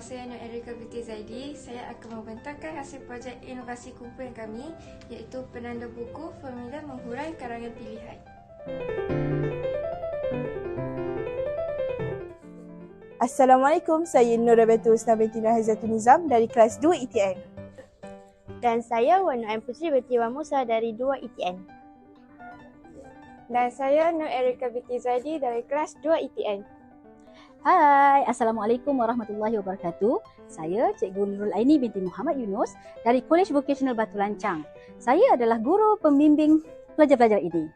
saya Nur Erika binti Zaidi. Saya akan membentangkan hasil projek inovasi kumpulan kami, iaitu penanda buku formula menghurai karangan pilihan. Assalamualaikum, saya Nur Rabatul Husna binti Hazatul Nizam dari kelas 2 ETN. Dan saya Wan Nu'aim Putri binti Wan Musa dari 2 ETN. Dan saya Nur Erika binti Zaidi dari kelas 2 ETN. Hai, Assalamualaikum warahmatullahi wabarakatuh. Saya Cikgu Nurul Aini binti Muhammad Yunus dari Kolej Vocational Batu Lancang. Saya adalah guru pembimbing pelajar-pelajar ini.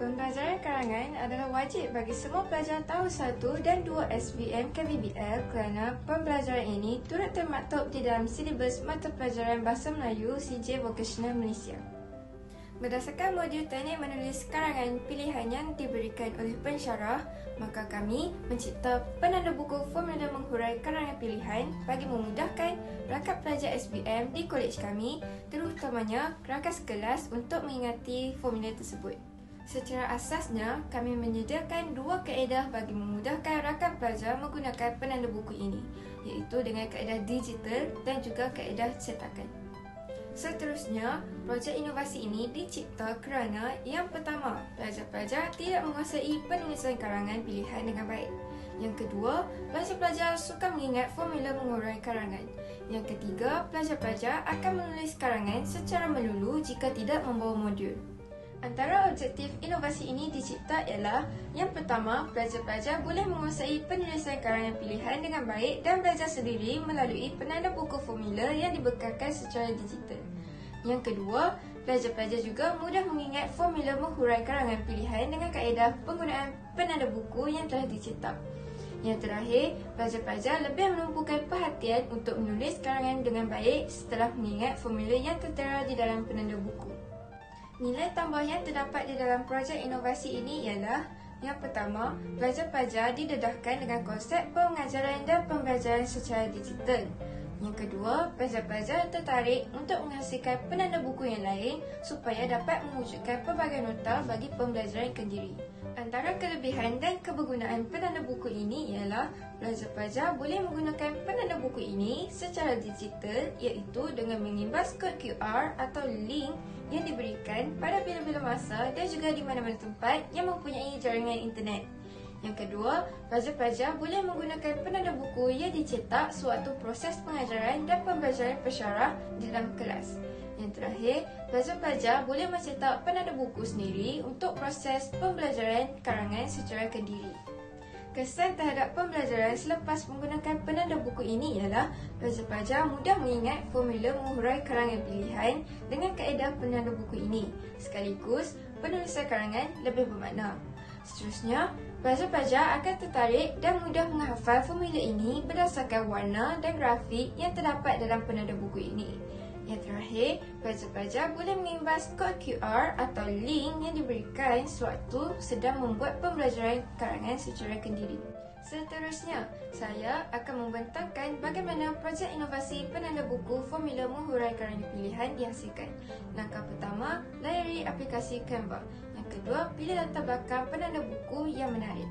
Pembelajaran karangan adalah wajib bagi semua pelajar tahun 1 dan 2 SVM KBBL kerana pembelajaran ini turut termaktub di dalam silibus mata pelajaran Bahasa Melayu CJ Vocational Malaysia. Berdasarkan modul teknik menulis karangan pilihan yang diberikan oleh pensyarah, maka kami mencipta penanda buku formula menghurai karangan pilihan bagi memudahkan rakan pelajar SBM di kolej kami, terutamanya rakan sekelas untuk mengingati formula tersebut. Secara asasnya, kami menyediakan dua kaedah bagi memudahkan rakan pelajar menggunakan penanda buku ini, iaitu dengan kaedah digital dan juga kaedah cetakan. Seterusnya, projek inovasi ini dicipta kerana yang pertama, pelajar-pelajar tidak menguasai penulisan karangan pilihan dengan baik. Yang kedua, pelajar-pelajar suka mengingat formula mengurai karangan. Yang ketiga, pelajar-pelajar akan menulis karangan secara melulu jika tidak membawa modul. Antara objektif inovasi ini dicipta ialah yang pertama, pelajar-pelajar boleh menguasai penulisan karangan pilihan dengan baik dan belajar sendiri melalui penanda buku formula yang dibekalkan secara digital. Yang kedua, pelajar-pelajar juga mudah mengingat formula menghurai karangan pilihan dengan kaedah penggunaan penanda buku yang telah dicetak. Yang terakhir, pelajar-pelajar lebih menumpukan perhatian untuk menulis karangan dengan baik setelah mengingat formula yang tertera di dalam penanda buku. Nilai tambah yang terdapat di dalam projek inovasi ini ialah yang pertama, pelajar-pelajar didedahkan dengan konsep pengajaran dan pembelajaran secara digital. Yang kedua, pelajar-pelajar tertarik untuk menghasilkan penanda buku yang lain supaya dapat mewujudkan pelbagai nota bagi pembelajaran kendiri. Antara kelebihan dan kebergunaan penanda buku ini ialah pelajar-pelajar boleh menggunakan penanda buku ini secara digital, iaitu dengan mengimbas kod QR atau link yang diberikan pada bila-bila masa dan juga di mana-mana tempat yang mempunyai jaringan internet. Yang kedua, pelajar-pelajar boleh menggunakan penanda buku yang dicetak sewaktu proses pengajaran dan pembelajaran pensyarah di dalam kelas. Yang terakhir, pelajar-pelajar boleh mencetak penanda buku sendiri untuk proses pembelajaran karangan secara kendiri. Kesan terhadap pembelajaran selepas menggunakan penanda buku ini ialah pelajar-pelajar mudah mengingat formula mengurai karangan pilihan dengan kaedah penanda buku ini. Sekaligus, penulisan karangan lebih bermakna. Seterusnya, pelajar-pelajar akan tertarik dan mudah menghafal formula ini berdasarkan warna dan grafik yang terdapat dalam penanda buku ini. Yang terakhir, pelajar-pelajar boleh mengimbas kod QR atau link yang diberikan sewaktu sedang membuat pembelajaran karangan secara kendiri. Seterusnya, saya akan membentangkan bagaimana projek inovasi penanda buku formula menghurai karangan pilihan dihasilkan. Langkah pertama, layari aplikasi Canva. Yang kedua, pilih latar belakang penanda buku yang menarik.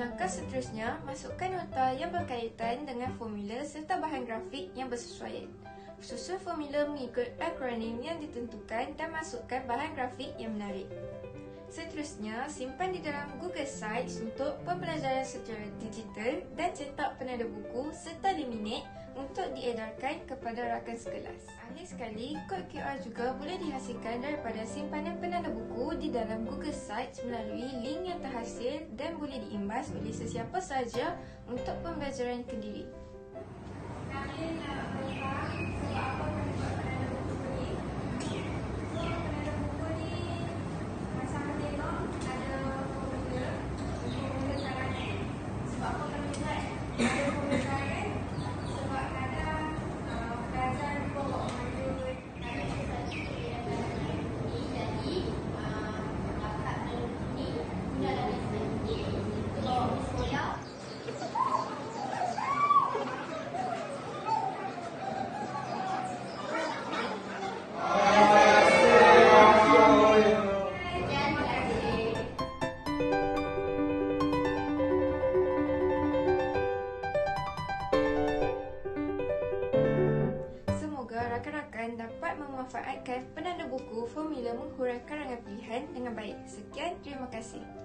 Langkah seterusnya, masukkan nota yang berkaitan dengan formula serta bahan grafik yang bersesuaian. Susun formula mengikut akronim yang ditentukan dan masukkan bahan grafik yang menarik. Seterusnya, simpan di dalam Google Sites untuk pembelajaran secara digital dan cetak penanda buku serta laminate untuk diedarkan kepada rakan sekelas. Akhir sekali, kod QR juga boleh dihasilkan daripada simpanan penanda buku di dalam Google Sites melalui link yang terhasil dan boleh diimbas oleh sesiapa sahaja untuk pembelajaran kendiri. rakan-rakan dapat memanfaatkan penanda buku formula menghuraikan karangan pilihan dengan baik. Sekian, terima kasih.